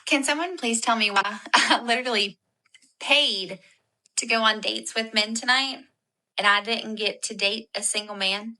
Can someone please tell me why I literally paid to go on dates with men tonight and I didn't get to date a single man?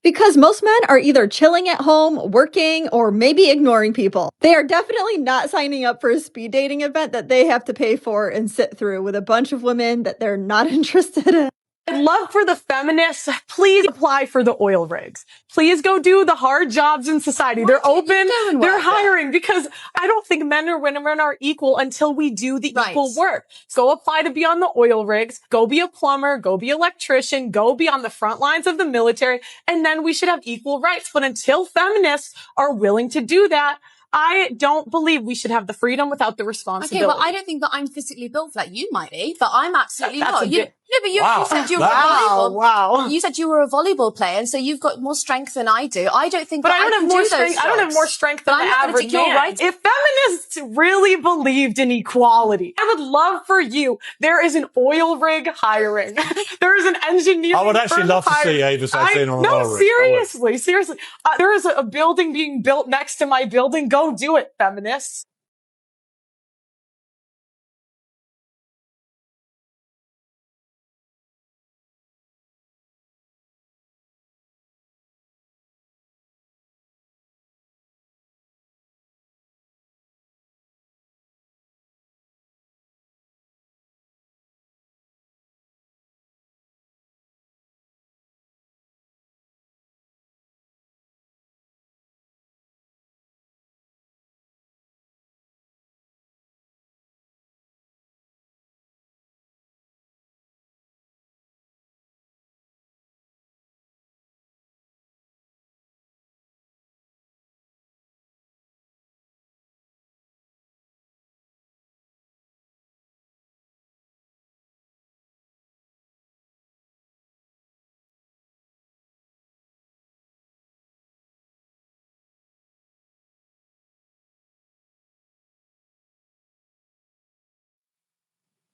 Because most men are either chilling at home, working, or maybe ignoring people. They are definitely not signing up for a speed dating event that they have to pay for and sit through with a bunch of women that they're not interested in. I'd love for the feminists, please apply for the oil rigs. Please go do the hard jobs in society. They're open, they're hiring, because I don't think men or women are equal until we do the equal work. Go apply to be on the oil rigs, go be a plumber, go be an electrician, go be on the front lines of the military, and then we should have equal rights. But until feminists are willing to do that, I don't believe we should have the freedom without the responsibility. Okay, well, I don't think that I'm physically built for that. You might be, but I'm absolutely That's not. a bit- No, but you said you were a volleyball. Wow. You said you were a volleyball player, and so you've got more strength than I do. I don't think But that I don't can have more do those strength. I don't have jobs. more strength than But the I'm not gonna average take your man. rights. If feminists really believed in equality, I would love for you. There is an oil rig hiring. There is an engineering. I would actually firm love to hiring. see Ava Santana on an oil No, rig. seriously. There is a building being built next to my building. Go do it, feminists.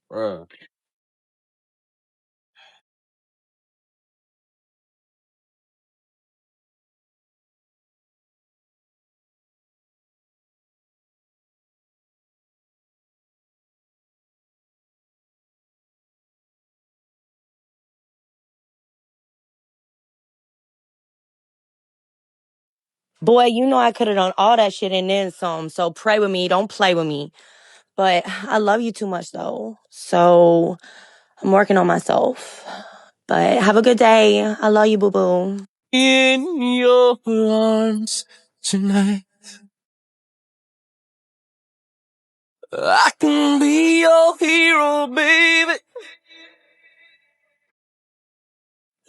Bruh. Boy, you know I could have done all that shit and then some. So pray with me. Don't play with me. But I love you too much, though. So I'm working on myself. But have a good day. I love you, boo-boo. In your arms tonight, I can be your hero, baby.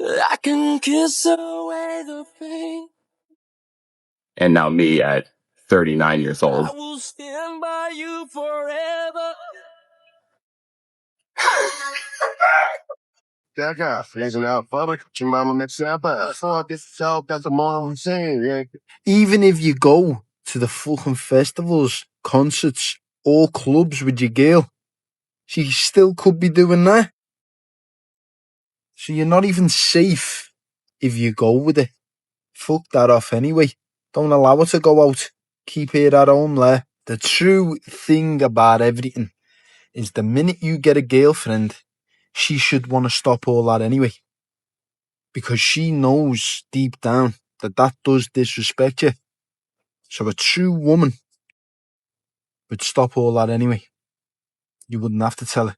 I can kiss away the pain. And now me at 39 years old. I will stand by you forever. Even if you go to the fucking festivals, concerts, or clubs with your girl, she still could be doing that. So you're not even safe if you go with it. Fuck that off anyway. Don't allow her to go out. Keep her at home there. The true thing about everything is the minute you get a girlfriend, she should want to stop all that anyway. Because she knows deep down that that does disrespect you. So a true woman would stop all that anyway. You wouldn't have to tell her.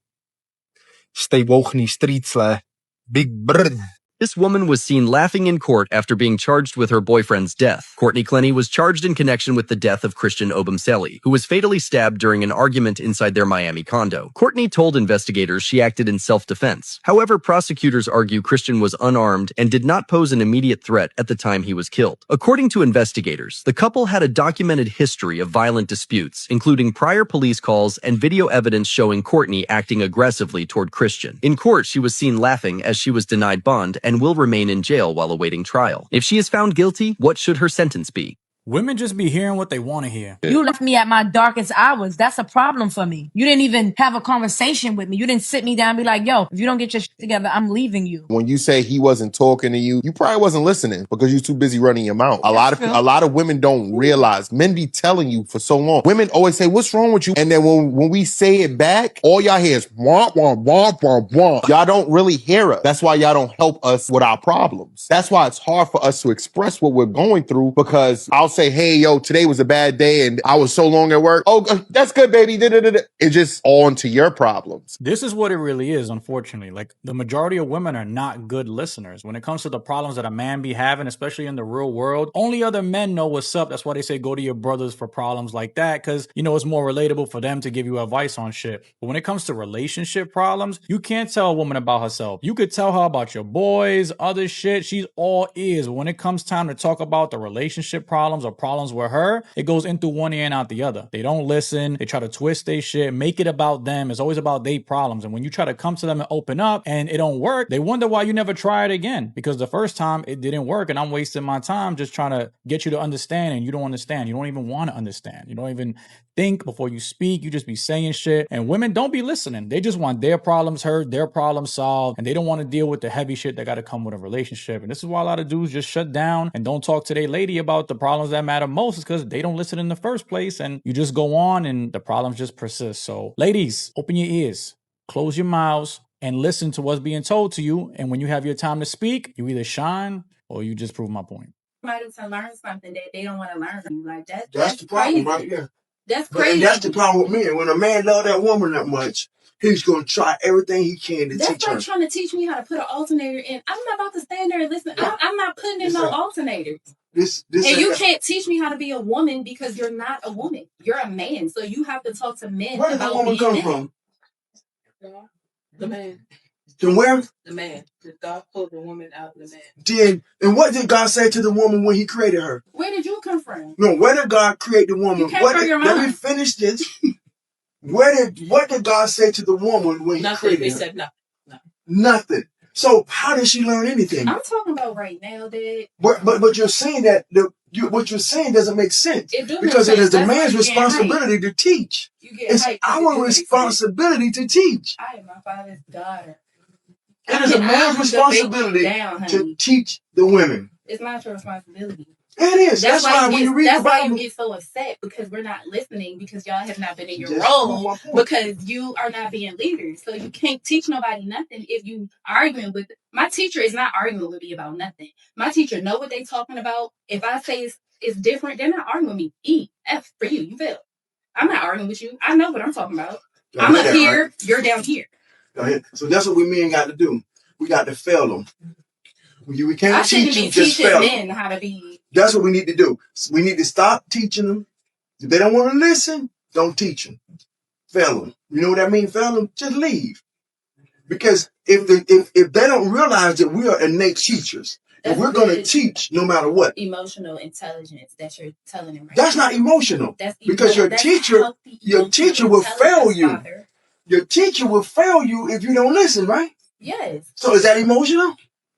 Stay woke in the streets, like big bird. This woman was seen laughing in court after being charged with her boyfriend's death. Courtney Clenny was charged in connection with the death of Christian Obumseli, who was fatally stabbed during an argument inside their Miami condo. Courtney told investigators she acted in self-defense. However, prosecutors argue Christian was unarmed and did not pose an immediate threat at the time he was killed. According to investigators, the couple had a documented history of violent disputes, including prior police calls and video evidence showing Courtney acting aggressively toward Christian. In court, she was seen laughing as she was denied bond and will remain in jail while awaiting trial. If she is found guilty, what should her sentence be? Women just be hearing what they want to hear. You left me at my darkest hours. That's a problem for me. You didn't even have a conversation with me. You didn't sit me down and be like, yo, if you don't get your shit together, I'm leaving you. When you say he wasn't talking to you, you probably wasn't listening because you're too busy running your mouth. A lot of women don't realize. Men be telling you for so long. Women always say, "What's wrong with you?" And then when we say it back, all y'all hear is womp womp womp womp womp. Y'all don't really hear us. That's why y'all don't help us with our problems. That's why it's hard for us to express what we're going through, because I'll say, "Hey, yo, today was a bad day and I was so long at work." Oh, that's good, baby. It's just on to your problems. This is what it really is, unfortunately. Like, the majority of women are not good listeners. When it comes to the problems that a man be having, especially in the real world, only other men know what's up. That's why they say go to your brothers for problems like that, because, you know, it's more relatable for them to give you advice on shit. But when it comes to relationship problems, you can't tell a woman about herself. You could tell her about your boys, other shit. She's all ears. But when it comes time to talk about the relationship problems or problems with her, it goes in through one ear and out the other. They don't listen. They try to twist their shit, make it about them. It's always about their problems. And when you try to come to them and open up and it don't work, they wonder why you never try it again. Because the first time it didn't work and I'm wasting my time just trying to get you to understand, and you don't understand. You don't even want to understand. You don't even think before you speak. You just be saying shit. And women don't be listening. They just want their problems heard, their problems solved, and they don't want to deal with the heavy shit that got to come with a relationship. And this is why a lot of dudes just shut down and don't talk to their lady about the problems that matter most, is because they don't listen in the first place, and you just go on and the problems just persist. So ladies, open your ears, close your mouths, and listen to what's being told to you. And when you have your time to speak, you either shine or you just prove my point. Somebody to learn something that they don't want to learn. Like that's the problem crazy. right there. That's crazy. And that's the problem with men. When a man love that woman that much, he's gonna try everything he can to teach her. That's like trying to teach me how to put an alternator in. I'm not about to stand there and listen. I'm not putting in no alternators. And you can't teach me how to be a woman because you're not a woman. You're a man. So you have to talk to men. Where did the woman come from? The man. From where? The man. God pulled the woman out of the man. And what did God say to the woman when he created her? Where did you come from? No, where did God create the woman? You came from your mom. Let me finish this. What did God say to the woman when he created her? He said nothing. Nothing. So how did she learn anything? I'm talking about right now, Dad. But you're saying that what you're saying doesn't make sense. Because it is the man's responsibility to teach. It's our responsibility to teach. I am my father's daughter. It is a man's responsibility to teach the women. It's not your responsibility. It is. That's why when you read the Bible, why you get so upset, because we're not listening, because y'all have not been in your role, because you are not being leaders. So you can't teach nobody nothing if you arguing with. My teacher is not arguing with me about nothing. My teacher know what they talking about. If I say it's different, they're not arguing with me. E, F for you. You feel? I'm not arguing with you. I know what I'm talking about. I'm up here. Right? You're down here. So that's what we men got to do. We got to fail them. We can't teach them, just fail them. How to be. That's what we need to do. We need to stop teaching them. If they don't want to listen, don't teach them. Fail them. You know what that means? Fail them. Just leave. Because if they don't realize that we are innate teachers, and we're going to teach no matter what. Emotional intelligence that you're telling them. Right that's now. Not emotional. Because your teacher will fail you. Father. Your teacher will fail you if you don't listen, right? Yes. So is that emotional?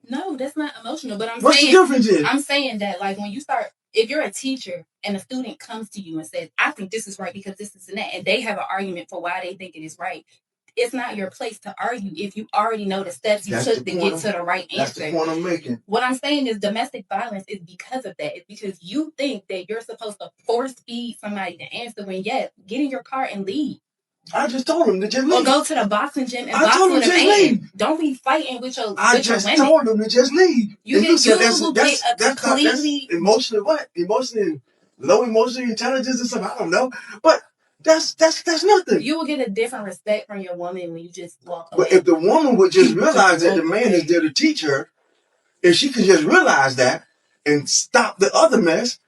No, that's not emotional. But what's the difference is? I'm saying that, like, when you start, if you're a teacher and a student comes to you and says, I think this is right because this is and that, and they have an argument for why they think it is right, it's not your place to argue if you already know the steps you took to get to the right answer. That's the point I'm making. What I'm saying is domestic violence is because of that. It's because you think that you're supposed to force feed somebody the answer when, yes, get in your car and leave. I just told him to just leave. Or go to the boxing gym and box with a man. Leave. Don't be fighting with your I just told him to just leave. You will get a completely... That's emotional what? Emotional, low emotional intelligence or something? I don't know. But that's nothing. You will get a different respect from your woman when you just walk away. But if the woman would just realize that the man is there to teach her, if she could just realize that and stop the other mess,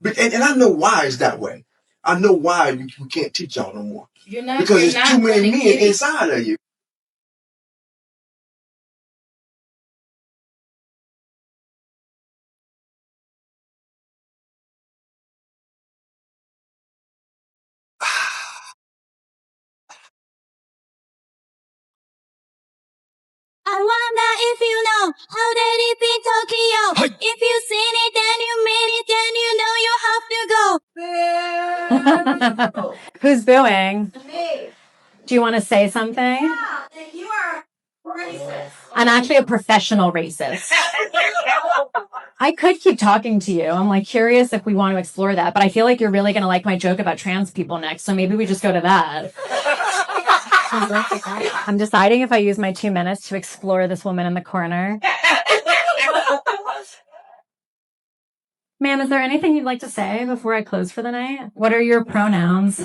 and I know why it's that way. I know why we can't teach y'all no more. Because there's too many men inside of you. I wonder if you know how they deep in Tokyo. If you seen it, then you made it, then you know you have to go. Who's booing? Me. Do you want to say something? Yeah, you are racist. I'm actually a professional racist. I could keep talking to you. I'm like curious if we want to explore that, but I feel like you're really going to like my joke about trans people next, so maybe we just go to that. I'm deciding if I use my 2 minutes to explore this woman in the corner. Ma'am, is there anything you'd like to say before I close for the night? What are your pronouns?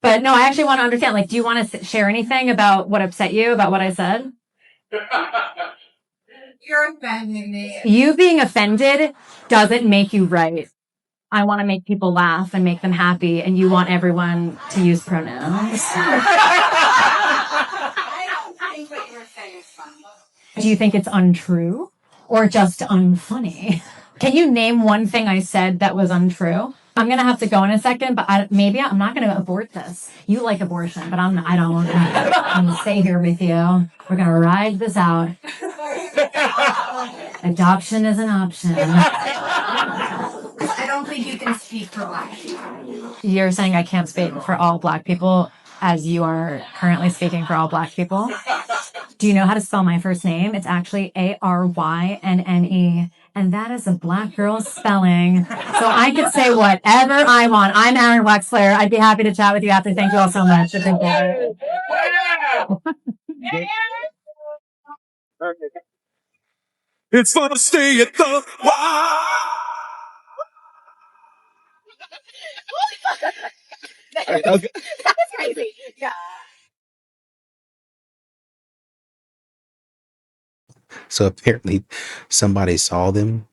But no, I actually want to understand. Like, do you want to share anything about what upset you, about what I said? You're offending me. You being offended doesn't make you right. I want to make people laugh and make them happy, and you want everyone to use pronouns. I don't think what you're saying is funny. Do you think it's untrue or just unfunny? Can you name one thing I said that was untrue? I'm going to have to go in a second, but maybe I'm not going to abort this. You like abortion, but I don't. I'm going to stay here with you. We're going to ride this out. Adoption is an option. I don't think you can speak for black people. You're saying I can't speak for all black people as you are currently speaking for all black people? Do you know how to spell my first name? It's actually Arynnne. And that is a black girl's spelling. So I could say whatever I want. I'm Aaron Wexler. I'd be happy to chat with you after. Thank you all so much. It's gonna stay at the That's crazy. Yeah. So apparently somebody saw them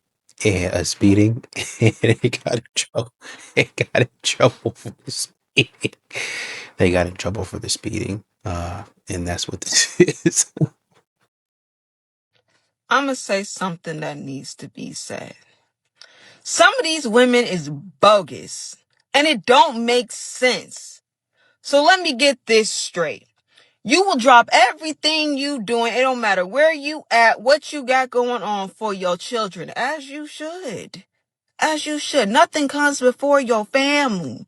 speeding and they got in trouble. They got in trouble for the speeding. They got in trouble for the speeding. And that's what this is. I'm going to say something that needs to be said. Some of these women is bogus and it don't make sense. So let me get this straight. You will drop everything you doing. It don't matter where you at, what you got going on for your children, as you should. As you should. Nothing comes before your family.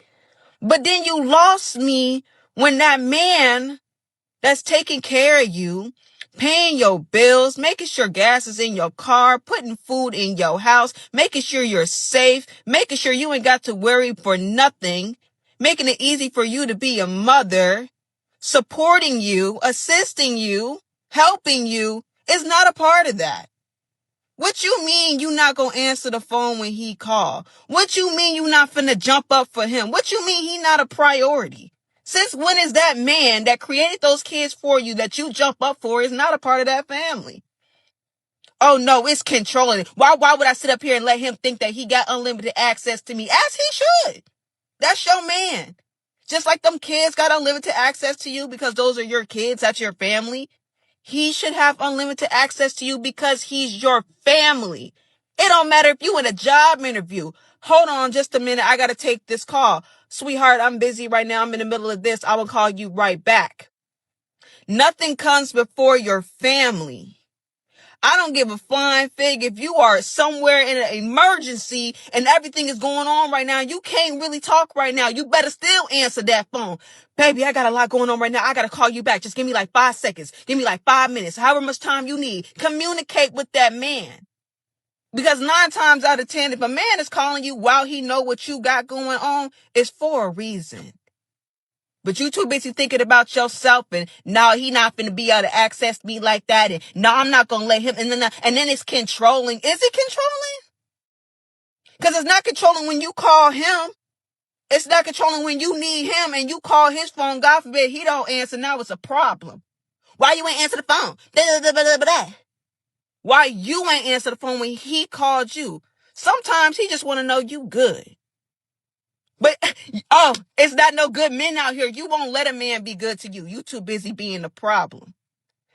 But then you lost me when that man that's taking care of you, paying your bills, making sure gas is in your car, putting food in your house, making sure you're safe, making sure you ain't got to worry for nothing, making it easy for you to be a mother, supporting you, assisting you, helping you is not a part of that. What you mean you not gonna answer the phone when he call? What you mean you not finna jump up for him? What you mean he not a priority? Since when is that man that created those kids for you that you jump up for is not a part of that family? Oh no, it's controlling. Why would I sit up here and let him think that he got unlimited access to me? As he should. That's your man. Just like them kids got unlimited access to you because those are your kids, that's your family. He should have unlimited access to you because he's your family. It don't matter if you in a job interview. Hold on just a minute. I got to take this call. Sweetheart, I'm busy right now. I'm in the middle of this. I will call you right back. Nothing comes before your family. I don't give a flying fig if you are somewhere in an emergency and everything is going on right now. You can't really talk right now. You better still answer that phone. Baby, I got a lot going on right now. I got to call you back. Just give me like 5 seconds. Give me like 5 minutes. However much time you need. Communicate with that man. Because 9 times out of 10, if a man is calling you while he know what you got going on, it's for a reason. But you too busy thinking about yourself and no, he not finna be able to access me like that. And no, I'm not gonna let him. And then it's controlling. Is it controlling? Because it's not controlling when you call him. It's not controlling when you need him and you call his phone. God forbid he don't answer. Now it's a problem. Why you ain't answer the phone? Why you ain't answer the phone when he called you? Sometimes he just want to know you good. But, it's not no good men out here. You won't let a man be good to you. You too busy being the problem.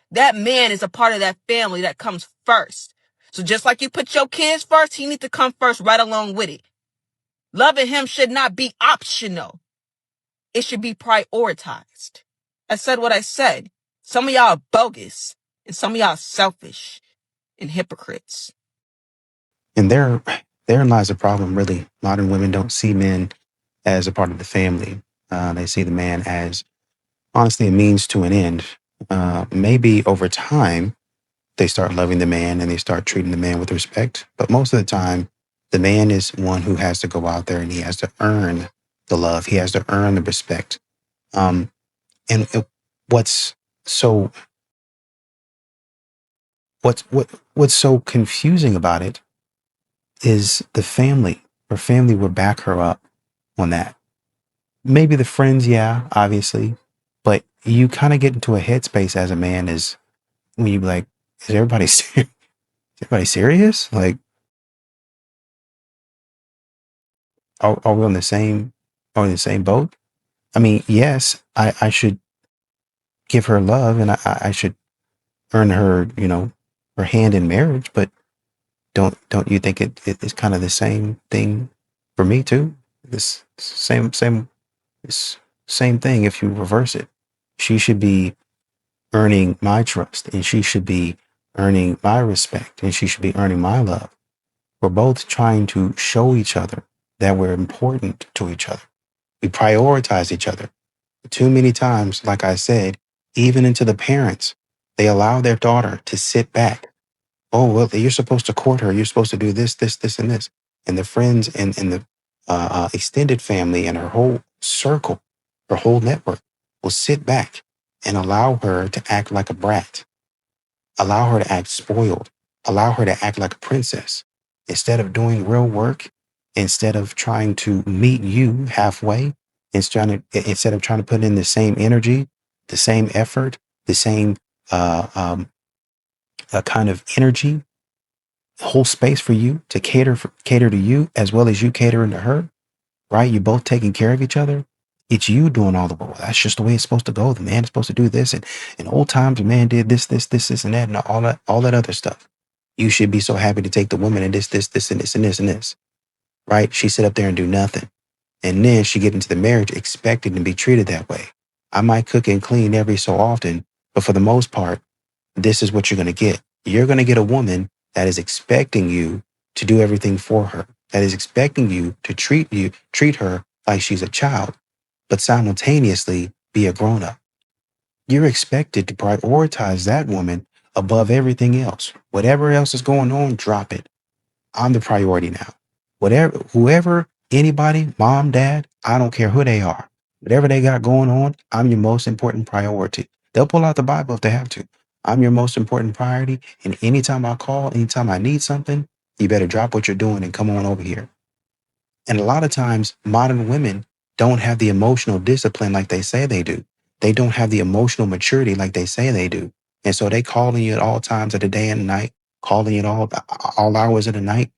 That man is a part of that family that comes first. So just like you put your kids first, he needs to come first right along with it. Loving him should not be optional. It should be prioritized. I said what I said. Some of y'all are bogus and some of y'all are selfish and hypocrites. And therein lies the problem, really. Modern women don't see men as a part of the family. They see the man as, honestly, a means to an end. Maybe over time, they start loving the man and they start treating the man with respect. But most of the time, the man is one who has to go out there and he has to earn the love. He has to earn the respect. Um, and what's so what's so confusing about it is the family. Her family would back her up on that. Maybe the friends, yeah, obviously, but you kind of get into a headspace as a man is when you be like, is everybody is everybody serious? Like, are we on the same are we in the same boat? I mean, yes, I should give her love and I should earn her, her hand in marriage, but don't you think it's kind of the same thing for me too? This same thing if you reverse it. She should be earning my trust and she should be earning my respect and she should be earning my love. We're both trying to show each other that we're important to each other. We prioritize each other. Too many times, like I said, even into the parents, they allow their daughter to sit back. Oh, well, you're supposed to court her. You're supposed to do this, this, and this. And the friends and the extended family and her whole circle, her whole network will sit back and allow her to act like a brat, allow her to act spoiled, allow her to act like a princess. Instead of doing real work, instead of trying to meet you halfway, instead of trying to put in the same energy, the same effort, the same uh, um, kind of energy, whole space for you to cater to you as well as you catering to her, right? You're both taking care of each other. It's you doing all the work. That's just the way it's supposed to go. The man is supposed to do this, and in old times, the man did this, and that, and all that other stuff. You should be so happy to take the woman and this, and this, and this, and this, right? She sit up there and do nothing, and then she get into the marriage expecting to be treated that way. I might cook and clean every so often, but for the most part, this is what you're going to get. You're going to get a woman that is expecting you to do everything for her, that is expecting you to treat her like she's a child, but simultaneously be a grown up. You're expected to prioritize that woman above everything else. Whatever else is going on, drop it. I'm the priority now. Whoever, anybody, mom, dad, I don't care who they are. Whatever they got going on, I'm your most important priority. They'll pull out the Bible if they have to. I'm your most important priority. And anytime I call, anytime I need something, you better drop what you're doing and come on over here. And a lot of times, modern women don't have the emotional discipline like they say they do. They don't have the emotional maturity like they say they do. And so they calling you at all times of the day and night, calling you at all hours of the night.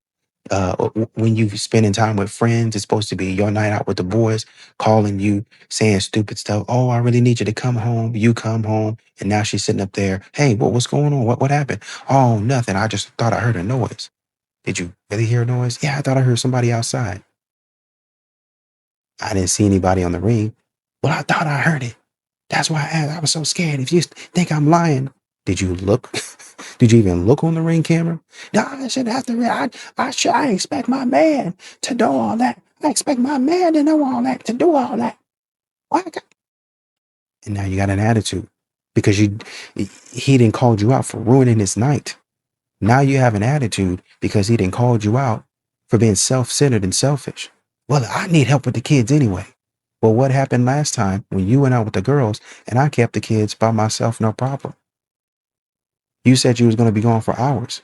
When you spending time with friends, it's supposed to be your night out with the boys, calling you, saying stupid stuff. Oh, I really need you to come home. You come home. And now she's sitting up there. Hey, what's going on? What happened? Oh, nothing. I just thought I heard a noise. Did you really hear a noise? Yeah, I thought I heard somebody outside. I didn't see anybody on the ring. Well, I thought I heard it. That's why I asked. I was so scared. If you think I'm lying, did you look? Did you even look on the ring camera? No, I shouldn't have to. I expect my man to know all that. I expect my man to know all that, to do all that. And now you got an attitude because he didn't called you out for ruining his night. Now you have an attitude because he didn't called you out for being self-centered and selfish. Well, I need help with the kids anyway. Well, what happened last time when you went out with the girls and I kept the kids by myself, no problem? You said you was going to be gone for hours.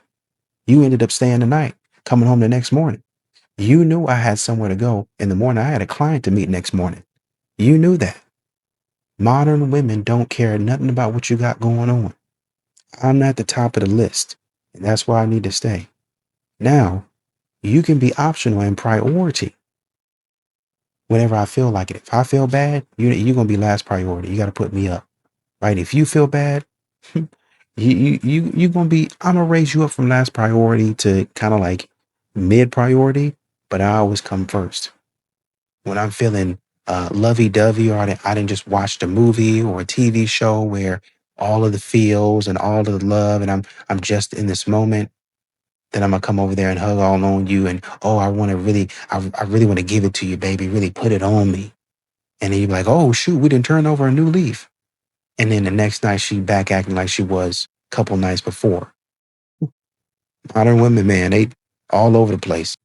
You ended up staying the night, coming home the next morning. You knew I had somewhere to go in the morning. I had a client to meet next morning. You knew that. Modern women don't care nothing about what you got going on. I'm not the top of the list, and that's why I need to stay. Now, you can be optional and priority whenever I feel like it. If I feel bad, you're going to be last priority. You got to put me up, right? If you feel bad, you going to be, I'm going to raise you up from last priority to kind of like mid priority, but I always come first. When I'm feeling lovey-dovey or I didn't just watch a movie or a TV show where all of the feels and all of the love and I'm just in this moment, Then I'm gonna come over there and hug all on you and, oh, I really want to give it to you, baby. Really put it on me. And then you're like, oh shoot, we didn't turn over a new leaf. And then the next night she back acting like she was a couple nights before. Modern women, man, they all over the place.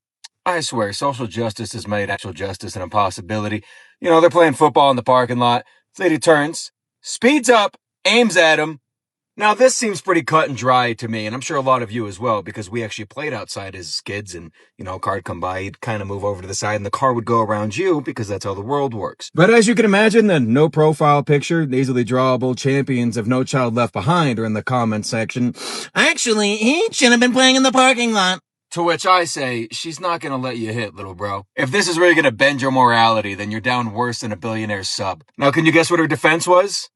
I swear, social justice has made actual justice an impossibility. You know, they're playing football in the parking lot. Lady turns, speeds up, aims at him. Now, this seems pretty cut and dry to me, and I'm sure a lot of you as well, because we actually played outside as kids, and, you know, a car would come by, you'd kind of move over to the side, and the car would go around you, because that's how the world works. But as you can imagine, the no profile picture, the easily drawable champions of No Child Left Behind are in the comment section. Actually, he should have been playing in the parking lot. To which I say, she's not gonna let you hit, little bro. If this is really gonna bend your morality, then you're down worse than a billionaire sub. Now, can you guess what her defense was?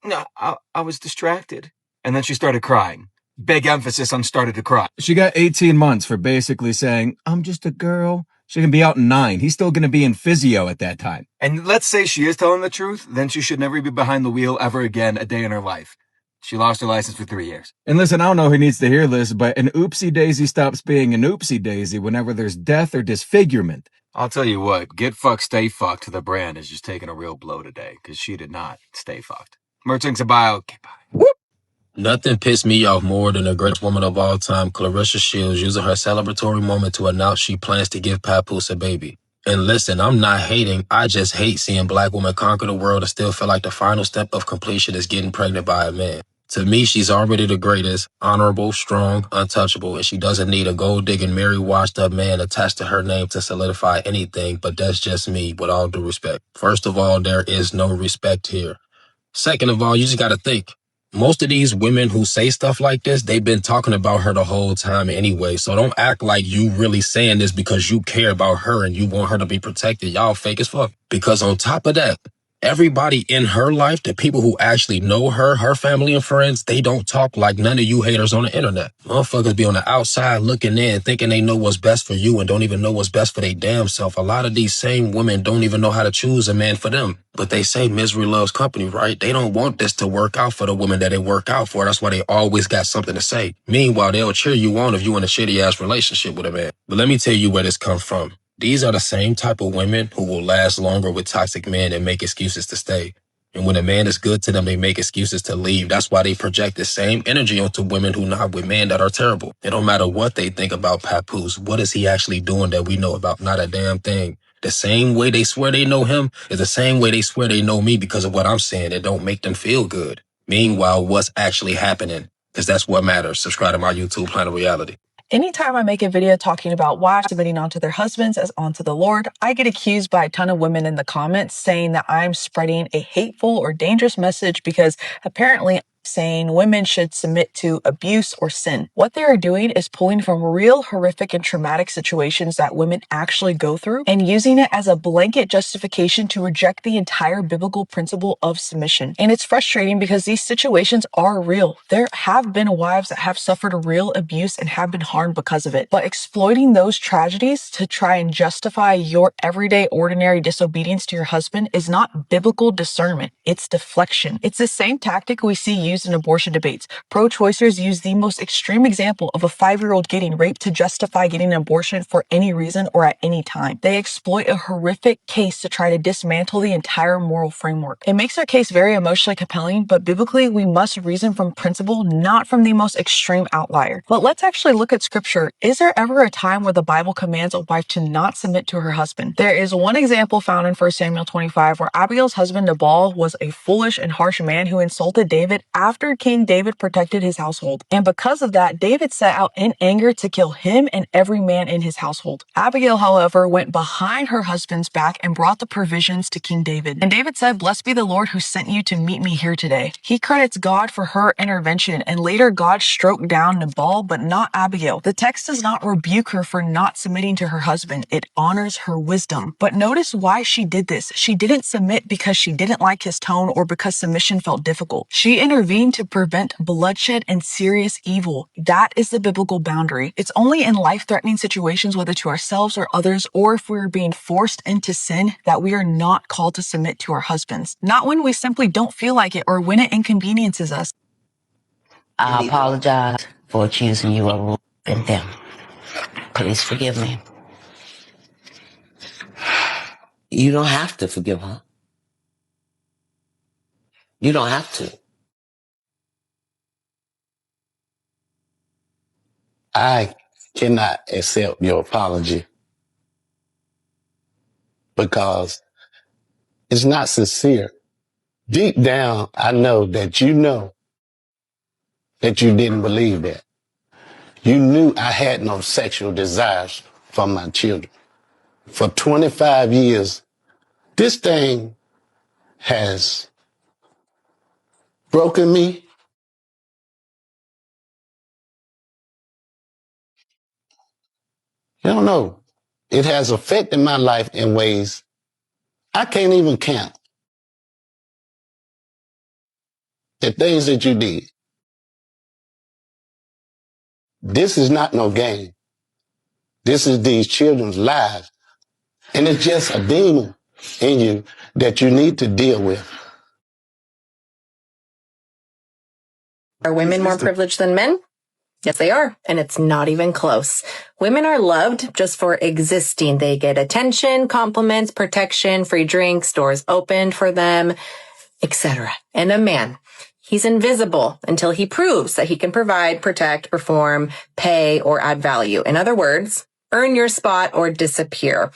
No, I was distracted. And then she started crying. Big emphasis on started to cry. She got 18 months for basically saying, I'm just a girl. She can be out in 9. He's still gonna be in physio at that time. And let's say she is telling the truth, then she should never be behind the wheel ever again a day in her life. She lost her license for 3 years. And listen, I don't know who needs to hear this, but an oopsie daisy stops being an oopsie daisy whenever there's death or disfigurement. I'll tell you what, get fucked, stay fucked to the brand is just taking a real blow today, because she did not stay fucked. Merchants of bio. Okay, bye. Nothing pissed me off more than the greatest woman of all time, Clarissa Shields, using her celebratory moment to announce she plans to give Papoose a baby. And listen, I'm not hating. I just hate seeing black women conquer the world and still feel like the final step of completion is getting pregnant by a man. To me, she's already the greatest, honorable, strong, untouchable, and she doesn't need a gold-digging, married, washed-up man attached to her name to solidify anything, but that's just me, with all due respect. First of all, there is no respect here. Second of all, you just gotta think. Most of these women who say stuff like this, they've been talking about her the whole time anyway. So don't act like you really saying this because you care about her and you want her to be protected. Y'all fake as fuck. Because on top of that, everybody in her life, the people who actually know her, her family and friends, they don't talk like none of you haters on the internet. Motherfuckers be on the outside looking in, thinking they know what's best for you and don't even know what's best for their damn self. A lot of these same women don't even know how to choose a man for them. But they say misery loves company, right? They don't want this to work out for the women that it work out for. That's why they always got something to say. Meanwhile, they'll cheer you on if you in a shitty-ass relationship with a man. But let me tell you where this comes from. These are the same type of women who will last longer with toxic men and make excuses to stay. And when a man is good to them, they make excuses to leave. That's why they project the same energy onto women who not with men that are terrible. It don't matter what they think about Papoose. What is he actually doing that we know about? Not a damn thing. The same way they swear they know him is the same way they swear they know me because of what I'm saying. It don't make them feel good. Meanwhile, what's actually happening? Because that's what matters. Subscribe to my YouTube, Planet Reality. Anytime I make a video talking about wives submitting onto their husbands as onto the Lord, I get accused by a ton of women in the comments saying that I'm spreading a hateful or dangerous message because apparently saying women should submit to abuse or sin. What they are doing is pulling from real horrific and traumatic situations that women actually go through and using it as a blanket justification to reject the entire biblical principle of submission. And it's frustrating because these situations are real. There have been wives that have suffered real abuse and have been harmed because of it. But exploiting those tragedies to try and justify your everyday ordinary disobedience to your husband is not biblical discernment. It's deflection. It's the same tactic we see used in abortion debates. Pro-choicers use the most extreme example of a 5-year-old getting raped to justify getting an abortion for any reason or at any time. They exploit a horrific case to try to dismantle the entire moral framework. It makes their case very emotionally compelling, but biblically we must reason from principle, not from the most extreme outlier. But let's actually look at scripture. Is there ever a time where the Bible commands a wife to not submit to her husband? There is one example found in 1 Samuel 25 where Abigail's husband Nabal was a foolish and harsh man who insulted David after King David protected his household. And because of that, David set out in anger to kill him and every man in his household. Abigail, however, went behind her husband's back and brought the provisions to King David. And David said, "Blessed be the Lord who sent you to meet me here today." He credits God for her intervention, and later God stroked down Nabal, but not Abigail. The text does not rebuke her for not submitting to her husband. It honors her wisdom. But notice why she did this. She didn't submit because she didn't like his tone or because submission felt difficult. She intervened to prevent bloodshed and serious evil. That is the biblical boundary. It's only in life-threatening situations, whether to ourselves or others, or if we're being forced into sin, that we are not called to submit to our husbands. Not when we simply don't feel like it or when it inconveniences us. I apologize for accusing you of and them. Please forgive me. You don't have to forgive her. You don't have to. I cannot accept your apology because it's not sincere. Deep down, I know that you didn't believe that. You knew I had no sexual desires for my children. For 25 years, this thing has broken me. I don't know. It has affected my life in ways I can't even count. The things that you did. This is not no game. This is these children's lives. And it's just a demon in you that you need to deal with. Are women more privileged than men? Yes, they are. And it's not even close. Women are loved just for existing. They get attention, compliments, protection, free drinks, doors opened for them, etc. And a man, he's invisible until he proves that he can provide, protect, perform, pay, or add value. In other words, earn your spot or disappear.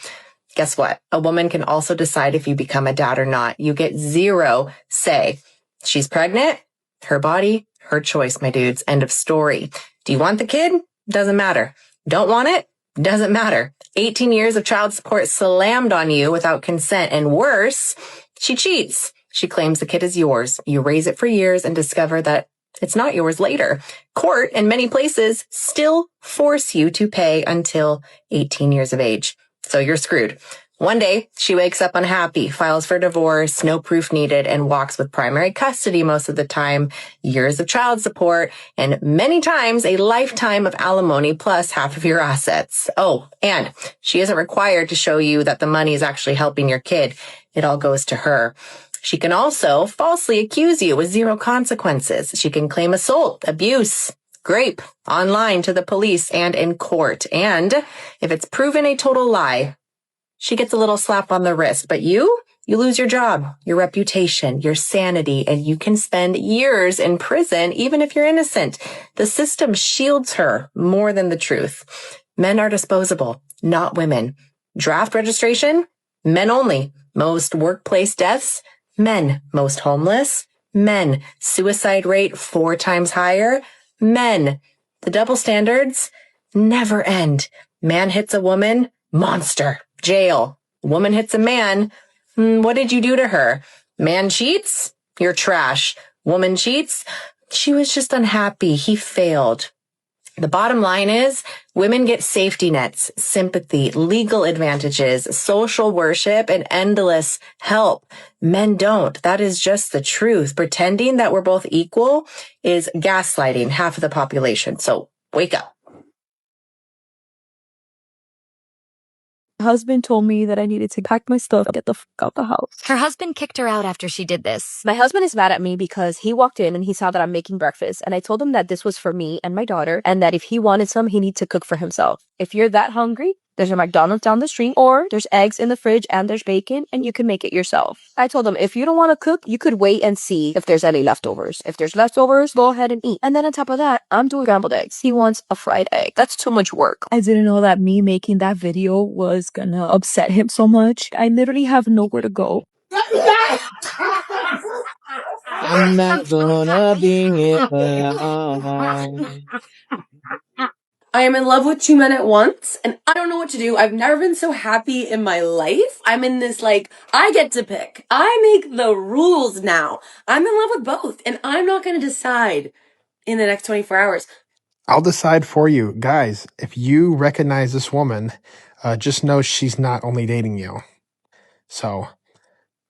Guess what? A woman can also decide if you become a dad or not. You get zero say. She's pregnant, her body, her choice, my dudes. End of story. Do you want the kid? Doesn't matter. Don't want it? Doesn't matter. 18 years of child support slammed on you without consent. And worse, she cheats. She claims the kid is yours. You raise it for years and discover that it's not yours later. Court, in many places, still force you to pay until 18 years of age. So you're screwed. One day, she wakes up unhappy, files for divorce, no proof needed, and walks with primary custody most of the time, years of child support, and many times a lifetime of alimony plus half of your assets. Oh, and she isn't required to show you that the money is actually helping your kid. It all goes to her. She can also falsely accuse you with zero consequences. She can claim assault, abuse, rape, online to the police and in court. And if it's proven a total lie, she gets a little slap on the wrist. But you lose your job, your reputation, your sanity, and you can spend years in prison even if you're innocent. The system shields her more than the truth. Men are disposable, not women. Draft registration, men only. Most workplace deaths, men. Most homeless, men. Suicide rate 4 times higher, men. The double standards never end. Man hits a woman, monster, jail. Woman hits a man, what did you do to her? Man cheats, you're trash. Woman cheats, she was just unhappy, he failed. The bottom line is women get safety nets, sympathy, legal advantages, social worship, and endless help. Men don't. That is just the truth. Pretending that we're both equal is gaslighting half of the population. So wake up. My husband told me that I needed to pack my stuff and get the fuck out the house. Her husband kicked her out after she did this. My husband is mad at me because he walked in and he saw that I'm making breakfast, and I told him that this was for me and my daughter, and that if he wanted some, he needs to cook for himself. If you're that hungry, there's a McDonald's down the street, or there's eggs in the fridge and there's bacon, and you can make it yourself. I told him, if you don't want to cook, you could wait and see if there's any leftovers. If there's leftovers, go ahead and eat. And then on top of that, I'm doing scrambled eggs. He wants a fried egg. That's too much work. I didn't know that me making that video was gonna upset him so much. I literally have nowhere to go. I'm not gonna be here alone. I am in love with 2 men at once, and I don't know what to do. I've never been so happy in my life. I'm in this, I get to pick. I make the rules now. I'm in love with both, and I'm not going to decide in the next 24 hours. I'll decide for you. Guys, if you recognize this woman, just know she's not only dating you. So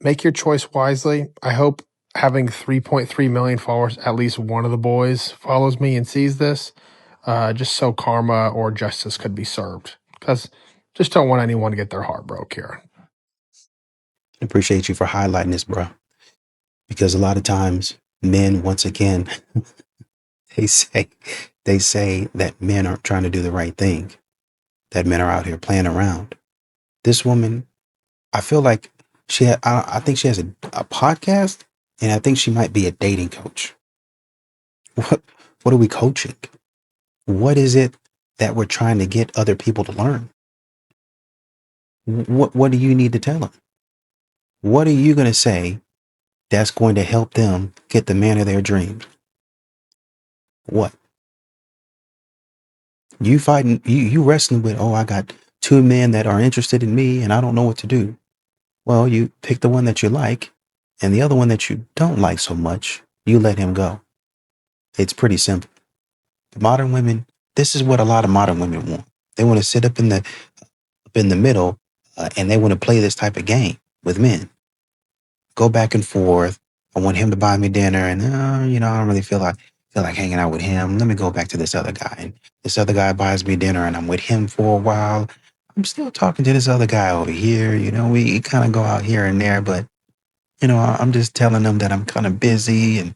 make your choice wisely. I hope having 3.3 million followers, at least one of the boys follows me and sees this, just so karma or justice could be served. Because just don't want anyone to get their heart broke here. Appreciate you for highlighting this, bro. Because a lot of times men, once again, they say They say that men aren't trying to do the right thing, that men are out here playing around. This woman, I feel like I think she has a podcast, and I think she might be a dating coach. What are we coaching? What is it that we're trying to get other people to learn? What do you need to tell them? What are you going to say that's going to help them get the man of their dreams? What? You fighting, you wrestling with, oh, I got two men that are interested in me and I don't know what to do. Well, you pick the one that you like, and the other one that you don't like so much, you let him go. It's pretty simple. Modern women, this is what a lot of modern women want. They want to sit up in the middle, and they want to play this type of game with men. Go back and forth. I want him to buy me dinner, and I don't really feel like hanging out with him. Let me go back to this other guy, and this other guy buys me dinner, and I'm with him for a while. I'm still talking to this other guy over here. We kind of go out here and there, but I'm just telling them that I'm kind of busy and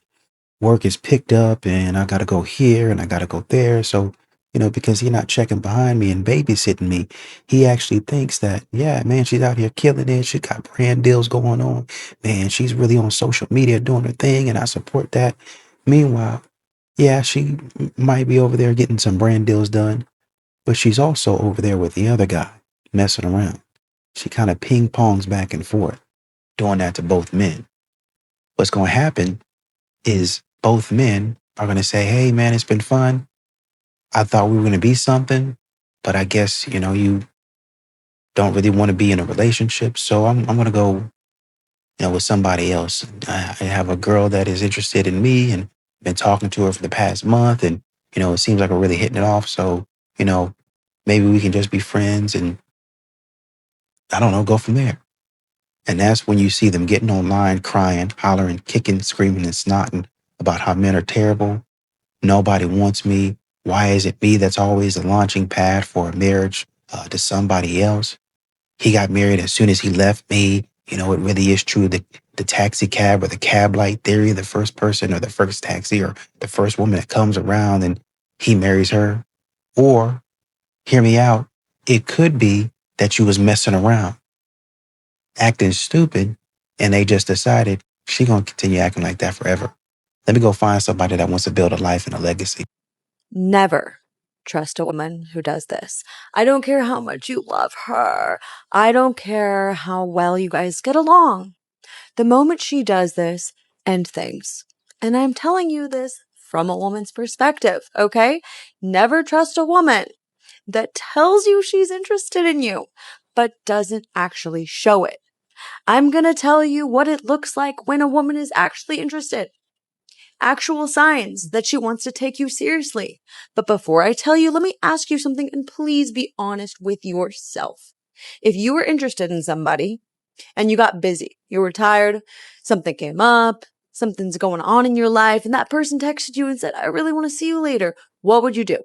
work is picked up, and I got to go here and I got to go there. So, because he's not checking behind me and babysitting me, he actually thinks that, yeah, man, she's out here killing it. She got brand deals going on. Man, she's really on social media doing her thing, and I support that. Meanwhile, yeah, she might be over there getting some brand deals done, but she's also over there with the other guy messing around. She kind of ping pongs back and forth, doing that to both men. What's going to happen is both men are going to say, hey, man, it's been fun. I thought we were going to be something, but I guess, you don't really want to be in a relationship. So I'm going to go, with somebody else. I have a girl that is interested in me and been talking to her for the past month. And, it seems like we're really hitting it off. So, maybe we can just be friends and I don't know, go from there. And that's when you see them getting online, crying, hollering, kicking, screaming, and snotting about how men are terrible. Nobody wants me. Why is it me that's always the launching pad for a marriage to somebody else? He got married as soon as he left me. It really is true. The taxi cab or the cab light theory, the first person or the first taxi or the first woman that comes around and he marries her. Or, hear me out, it could be that you was messing around, acting stupid, and they just decided she gonna continue acting like that forever. Let me go find somebody that wants to build a life and a legacy. Never trust a woman who does this. I don't care how much you love her. I don't care how well you guys get along. The moment she does this, end things. And I'm telling you this from a woman's perspective, okay? Never trust a woman that tells you she's interested in you, but doesn't actually show it. I'm going to tell you what it looks like when a woman is actually interested. Actual signs that she wants to take you seriously. But before I tell you, let me ask you something, and please be honest with yourself. If you were interested in somebody and you got busy, you were tired, something came up, something's going on in your life, and that person texted you and said, I really want to see you later, what would you do?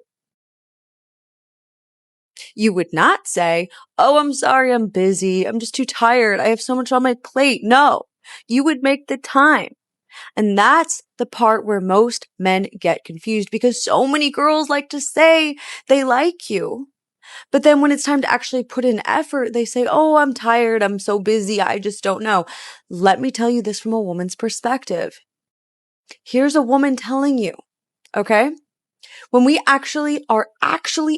You would not say, oh, I'm sorry, I'm busy, I'm just too tired, I have so much on my plate. No, you would make the time. And that's the part where most men get confused, because so many girls like to say they like you. But then when it's time to actually put in effort, they say, oh, I'm tired. I'm so busy. I just don't know. Let me tell you this from a woman's perspective. Here's a woman telling you, okay? When we actually are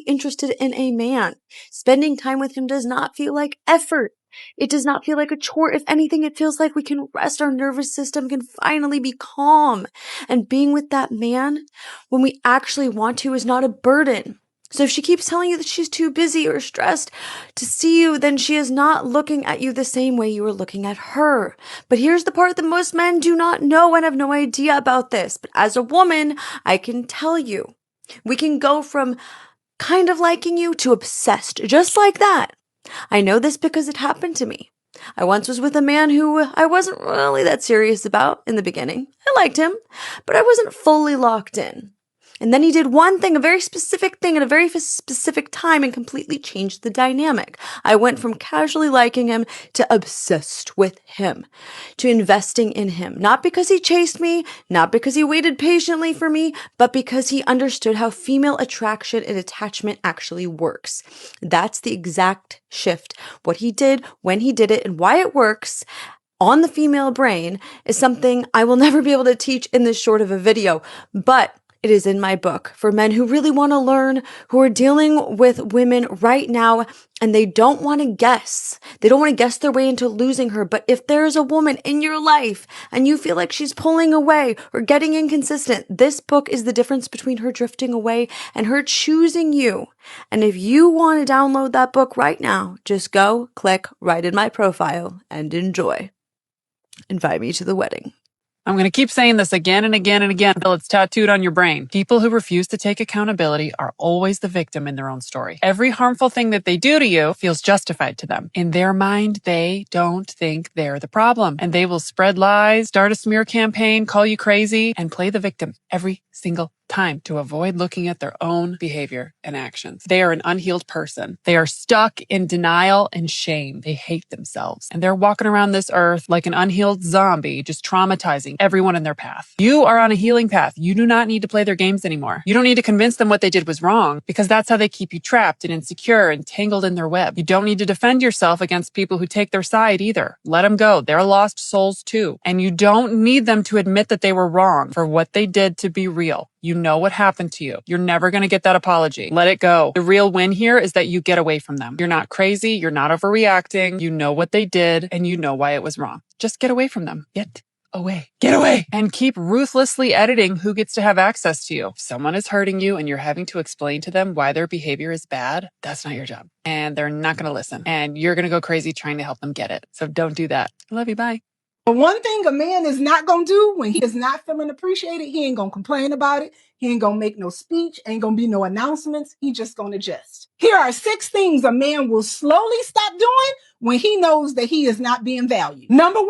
interested in a man, spending time with him does not feel like effort. It does not feel like a chore. If anything, it feels like we can rest our nervous system, can finally be calm. And being with that man when we actually want to is not a burden. So if she keeps telling you that she's too busy or stressed to see you, then she is not looking at you the same way you are looking at her. But here's the part that most men do not know and have no idea about this. But as a woman, I can tell you, we can go from kind of liking you to obsessed, just like that. I know this because it happened to me. I once was with a man who I wasn't really that serious about in the beginning. I liked him, but I wasn't fully locked in. And then he did one thing, a very specific thing at a very specific time, and completely changed the dynamic. I went from casually liking him to obsessed with him, to investing in him. Not because he chased me, not because he waited patiently for me, but because he understood how female attraction and attachment actually works. That's the exact shift. What he did, when he did it, and why it works on the female brain is something I will never be able to teach in this short of a video, but it is in my book for men who really want to learn, who are dealing with women right now, and they don't want to guess. They don't want to guess their way into losing her. But if there's a woman in your life and you feel like she's pulling away or getting inconsistent, this book is the difference between her drifting away and her choosing you. And if you want to download that book right now, just go, click right in my profile, and enjoy. Invite me to the wedding. I'm going to keep saying this again and again and again until it's tattooed on your brain. People who refuse to take accountability are always the victim in their own story. Every harmful thing that they do to you feels justified to them. In their mind, they don't think they're the problem. And they will spread lies, start a smear campaign, call you crazy, and play the victim every single time to avoid looking at their own behavior and actions. They are an unhealed person. They are stuck in denial and shame. They hate themselves. And they're walking around this earth like an unhealed zombie, just traumatizing everyone in their path. You are on a healing path. You do not need to play their games anymore. You don't need to convince them what they did was wrong, because that's how they keep you trapped and insecure and tangled in their web. You don't need to defend yourself against people who take their side either. Let them go. They're lost souls too. And you don't need them to admit that they were wrong for what they did to be real. You know what happened to you. You're never going to get that apology. Let it go. The real win here is that you get away from them. You're not crazy. You're not overreacting. You know what they did and you know why it was wrong. Just get away from them. Get away. Get away. And keep ruthlessly editing who gets to have access to you. If someone is hurting you and you're having to explain to them why their behavior is bad, that's not your job. And they're not going to listen. And you're going to go crazy trying to help them get it. So don't do that. I love you. Bye. But one thing a man is not going to do when he is not feeling appreciated, he ain't going to complain about it. He ain't going to make no speech, ain't going to be no announcements. He just going to adjust. Here are 6 things a man will slowly stop doing when he knows that he is not being valued. Number 1,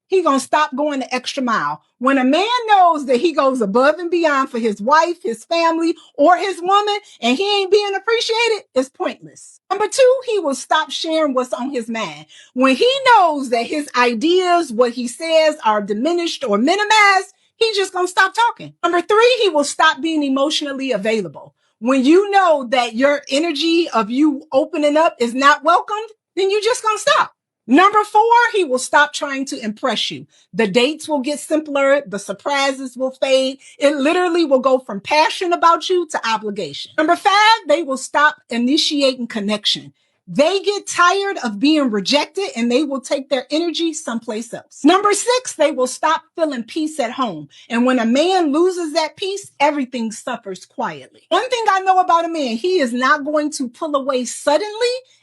he going to stop going the extra mile. When a man knows that he goes above and beyond for his wife, his family, or his woman, and he ain't being appreciated, it's pointless. Number 2, he will stop sharing what's on his mind. When he knows that his ideas, what he says are diminished or minimized, he's just going to stop talking. Number 3, he will stop being emotionally available. When you know that your energy of you opening up is not welcomed, then you just going to stop. Number 4, he will stop trying to impress you. The dates will get simpler. The surprises will fade. It literally will go from passion about you to obligation. Number 5, they will stop initiating connection. They get tired of being rejected and they will take their energy someplace else. Number 6, they will stop feeling peace at home. And when a man loses that peace, everything suffers quietly. One thing I know about a man, he is not going to pull away suddenly.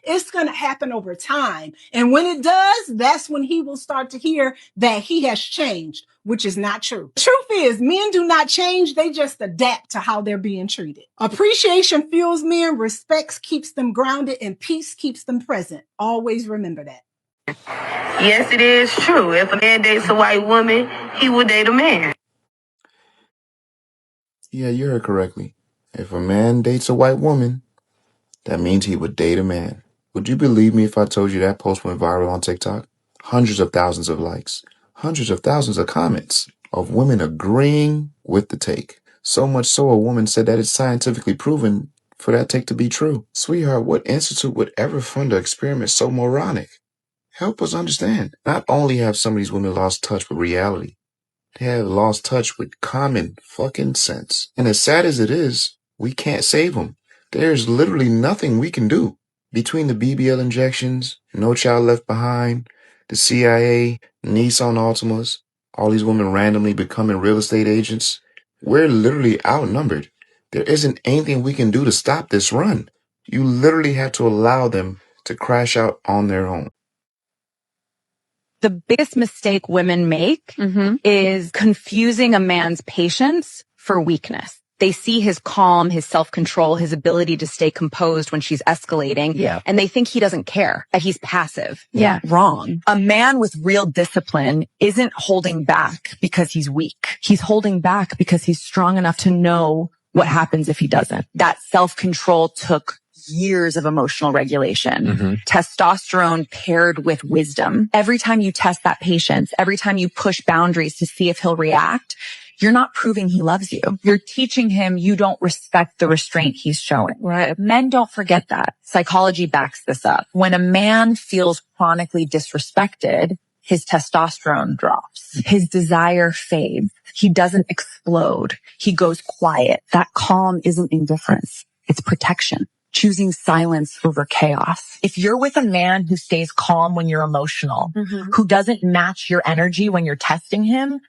It's going to happen over time. And when it does, that's when he will start to hear that he has changed, which is not true. The truth is, men do not change. They just adapt to how they're being treated. Appreciation fuels men, respect keeps them grounded, and peace keeps them present. Always remember that. Yes, it is true. If a man dates a white woman, he will date a man. Yeah, you heard correctly. If a man dates a white woman, that means he would date a man. Would you believe me if I told you that post went viral on TikTok? Hundreds of thousands of likes, hundreds of thousands of comments of women agreeing with the take. So much so a woman said that it's scientifically proven for that take to be true. Sweetheart, what institute would ever fund an experiment so moronic? Help us understand. Not only have some of these women lost touch with reality, they have lost touch with common fucking sense. And as sad as it is, we can't save them. There's literally nothing we can do. Between the BBL injections, No Child Left Behind, the CIA, Nissan Altimas, all these women randomly becoming real estate agents, we're literally outnumbered. There isn't anything we can do to stop this run. You literally have to allow them to crash out on their own. The biggest mistake women make is confusing a man's patience for weakness. They see his calm, his self-control, his ability to stay composed when she's escalating, and they think he doesn't care, that he's passive. Wrong. A man with real discipline isn't holding back because he's weak. He's holding back because he's strong enough to know what happens if he doesn't? That self-control took years of emotional regulation. Testosterone paired with wisdom. Every time you test that patience, every time you push boundaries to see if he'll react, you're not proving he loves you. You're teaching him you don't respect the restraint he's showing. Right. Men don't forget that. Psychology backs this up. When a man feels chronically disrespected, his testosterone drops. His desire fades. He doesn't explode. He goes quiet. That calm isn't indifference. It's protection. Choosing silence over chaos. If you're with a man who stays calm when you're emotional, who doesn't match your energy when you're testing him,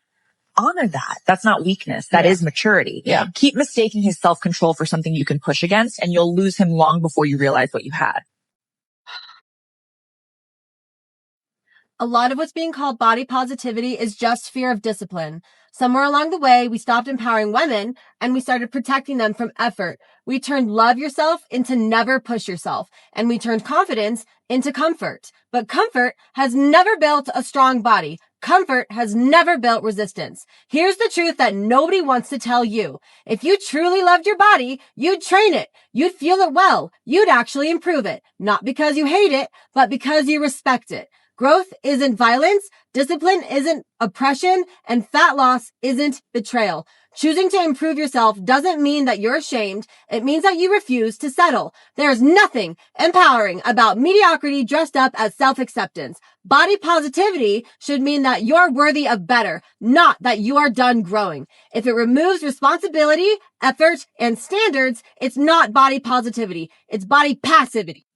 honor that. That's not weakness. That is maturity. Yeah. Keep mistaking his self-control for something you can push against, and you'll lose him long before you realize what you had. A lot of what's being called body positivity is just fear of discipline. Somewhere along the way, we stopped empowering women and we started protecting them from effort. We turned love yourself into never push yourself, and we turned confidence into comfort. But comfort has never built a strong body. Comfort has never built resistance. Here's the truth that nobody wants to tell you. If you truly loved your body, you'd train it. You'd fuel it well. You'd actually improve it. Not because you hate it, but because you respect it. Growth isn't violence, discipline isn't oppression, and fat loss isn't betrayal. Choosing to improve yourself doesn't mean that you're ashamed. It means that you refuse to settle. There's nothing empowering about mediocrity dressed up as self-acceptance. Body positivity should mean that you're worthy of better, not that you are done growing. If it removes responsibility, effort, and standards, it's not body positivity. It's body passivity.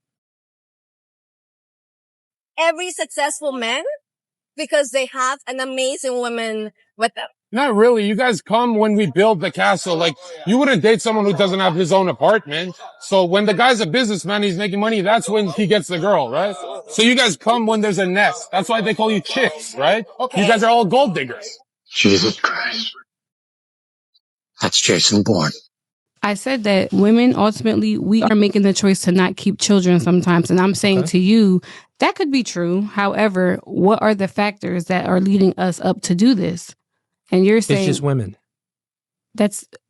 Every successful man because they have an amazing woman with them. Not really. You guys come when we build the castle. Like, you wouldn't date someone who doesn't have his own apartment. So when the guy's a businessman, he's making money, that's when he gets the girl, right? So you guys come when there's a nest. That's why they call you chicks, right? Okay. You guys are all gold diggers. Jesus Christ. That's Jason Bourne. I said that women, ultimately, we are making the choice to not keep children sometimes. And I'm saying to you, that could be true. However, what are the factors that are leading us up to do this? And you're saying... It's just women.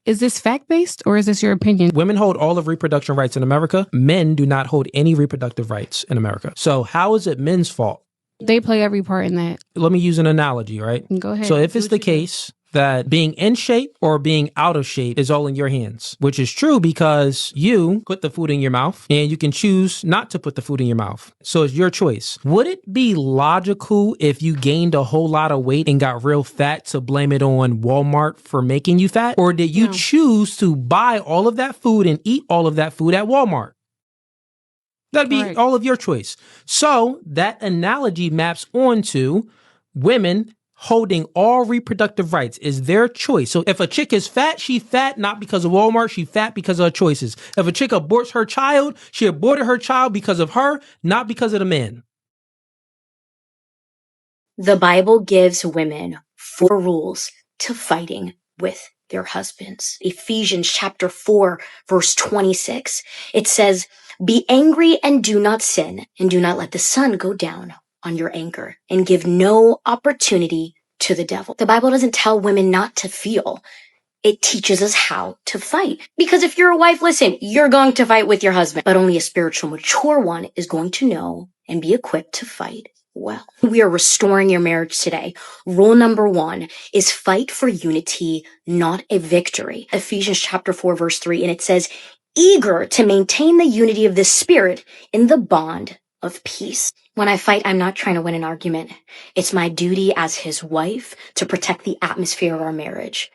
Is this fact-based or is this your opinion? Women hold all of reproduction rights in America. Men do not hold any reproductive rights in America. So how is it men's fault? They play every part in that. Let me use an analogy, right? Go ahead. So if it's the case that being in shape or being out of shape is all in your hands, which is true because you put the food in your mouth and you can choose not to put the food in your mouth. So it's your choice. Would it be logical if you gained a whole lot of weight and got real fat to blame it on Walmart for making you fat? Or did you choose to buy all of that food and eat all of that food at Walmart? That'd be all of your choice. So that analogy maps onto women holding all reproductive rights is their choice. So if a chick is fat, she fat not because of Walmart, she fat because of her choices. If a chick aborts her child, she aborted her child because of her, not because of the man. The Bible gives women 4 rules to fighting with their husbands. Ephesians chapter 4, verse 26. It says, "Be angry and do not sin, and do not let the sun go down on your anger, and give no opportunity to the devil." The Bible doesn't tell women not to feel. It teaches us how to fight. Because if you're a wife, listen, you're going to fight with your husband, but only a spiritual, mature one is going to know and be equipped to fight well. We are restoring your marriage today. Rule number 1 is fight for unity, not a victory. Ephesians chapter 4, verse 3, and it says, "Eager to maintain the unity of the Spirit in the bond of peace." When I fight, I'm not trying to win an argument. It's my duty as his wife to protect the atmosphere of our marriage.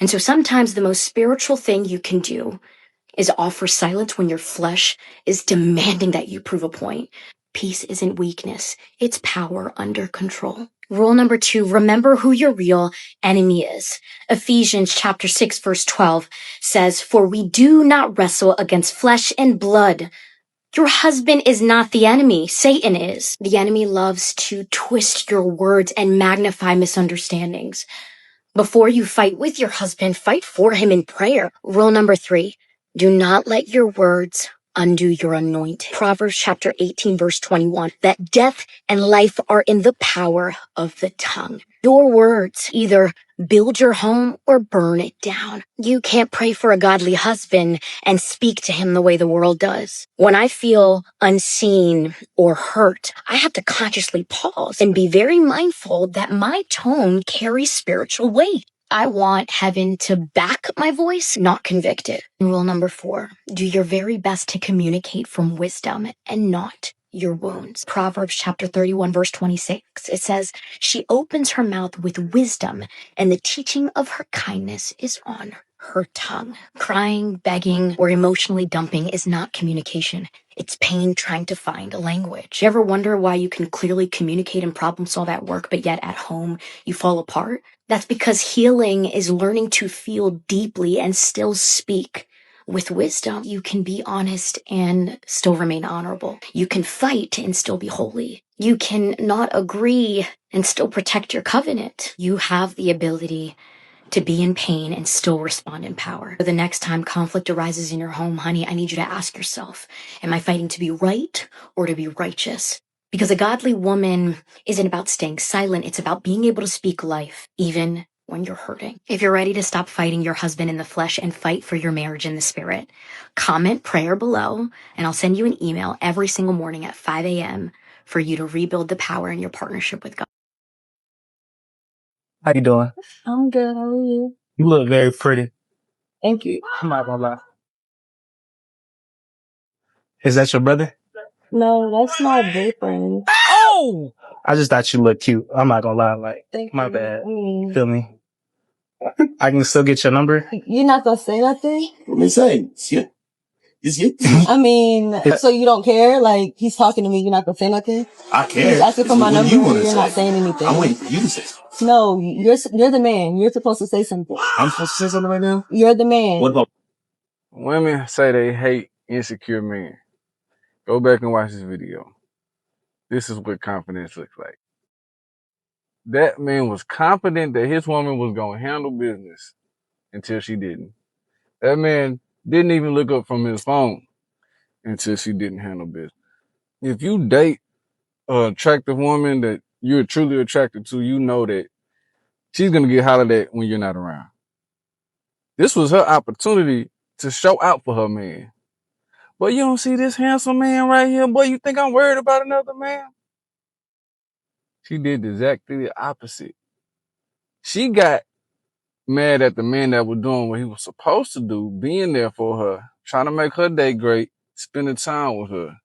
And so sometimes the most spiritual thing you can do is offer silence when your flesh is demanding that you prove a point. Peace isn't weakness. It's power under control. Rule number 2, remember who your real enemy is. Ephesians chapter 6, verse 12 says, "For we do not wrestle against flesh and blood." Your husband is not the enemy. Satan is. The enemy loves to twist your words and magnify misunderstandings. Before you fight with your husband, fight for him in prayer. Rule number 3, do not let your words undo your anointing. Proverbs chapter 18, verse 21, that death and life are in the power of the tongue. Your words either build your home or burn it down. You can't pray for a godly husband and speak to him the way the world does. When I feel unseen or hurt, I have to consciously pause and be very mindful that my tone carries spiritual weight. I want heaven to back my voice, not convict it. Rule number 4, do your very best to communicate from wisdom and not your wounds. Proverbs chapter 31, verse 26, it says, she opens her mouth with wisdom, and the teaching of her kindness is on her tongue. Crying, begging, or emotionally dumping is not communication. It's pain trying to find a language. You ever wonder why you can clearly communicate and problem solve at work, but yet at home you fall apart? That's because healing is learning to feel deeply and still speak with wisdom. You can be honest and still remain honorable. You can fight and still be holy. You can not agree and still protect your covenant. You have the ability to be in pain and still respond in power. The next time conflict arises in your home, honey, I need you to ask yourself, am I fighting to be right or to be righteous? Because a godly woman isn't about staying silent. It's about being able to speak life, even when you're hurting. If you're ready to stop fighting your husband in the flesh and fight for your marriage in the spirit, comment prayer below, and I'll send you an email every single morning at 5 a.m. for you to rebuild the power in your partnership with God. How you doing? I'm good. How are you? You look very pretty. Thank you. I'm not gonna lie. Is that your brother? No, that's my boyfriend. Oh! I just thought you looked cute. I'm not gonna lie. Like, Thank my you. bad. I mean, Feel me? I can still get your number. you're not gonna say nothing? Let me say, I mean, so you don't care? Like, he's talking to me, you're not gonna say nothing? I care. He's asking for my number, you're not saying anything. I'm waiting for you to say something. No, you're the man. You're supposed to say something. I'm supposed to say something right now? You're the man. What about? Women say they hate insecure men. Go back and watch this video. This is what confidence looks like. That man was confident that his woman was going to handle business until she didn't. That man didn't even look up from his phone until she didn't handle business. If you date an attractive woman that you're truly attracted to, you know that she's going to get hollered at when you're not around. This was her opportunity to show out for her man. But you don't see this handsome man right here? Boy, you think I'm worried about another man? She did exactly the opposite. She got mad at the man that was doing what he was supposed to do, being there for her, trying to make her day great, spending time with her,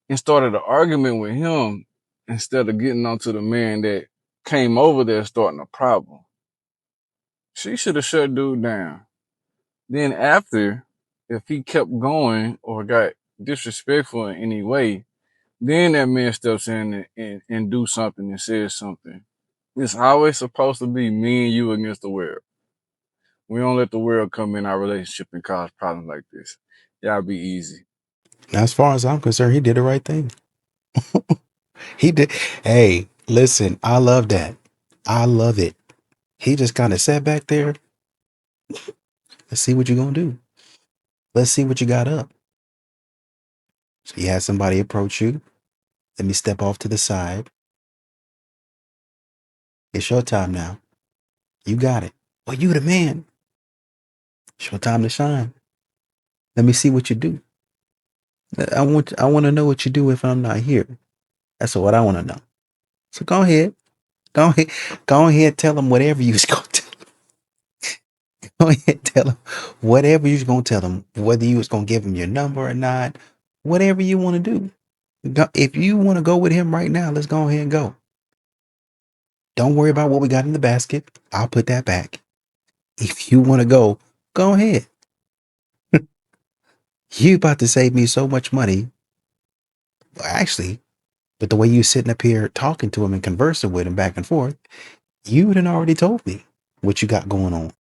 and started an argument with him instead of getting onto the man that came over there starting a problem. She should have shut dude down. Then after, if he kept going or got disrespectful in any way, then that man steps in and do something and says something. It's always supposed to be me and you against the world. We don't let the world come in our relationship and cause problems like this. Y'all be easy. As far as I'm concerned, he did the right thing. He did. Hey, listen, I love that. I love it. He just kind of sat back there. Let's see what you're going to do. Let's see what you got up. So you had somebody approach you. Let me step off to the side. It's your time now. You got it. Well, you the man. It's your time to shine. Let me see what you do. I want to know what you do if I'm not here. That's what I want to know. So go ahead. Go ahead, tell them whatever you was going to tell them. Go ahead, tell them whatever you was going to tell them, whether you was going to give him your number or not, whatever you want to do. If you want to go with him right now, let's go ahead and go. Don't worry about what we got in the basket. I'll put that back. If you want to go ahead. You about to save me so much money. Well, actually, but the way you sitting up here talking to him and conversing with him back and forth, you done already told me what you got going on.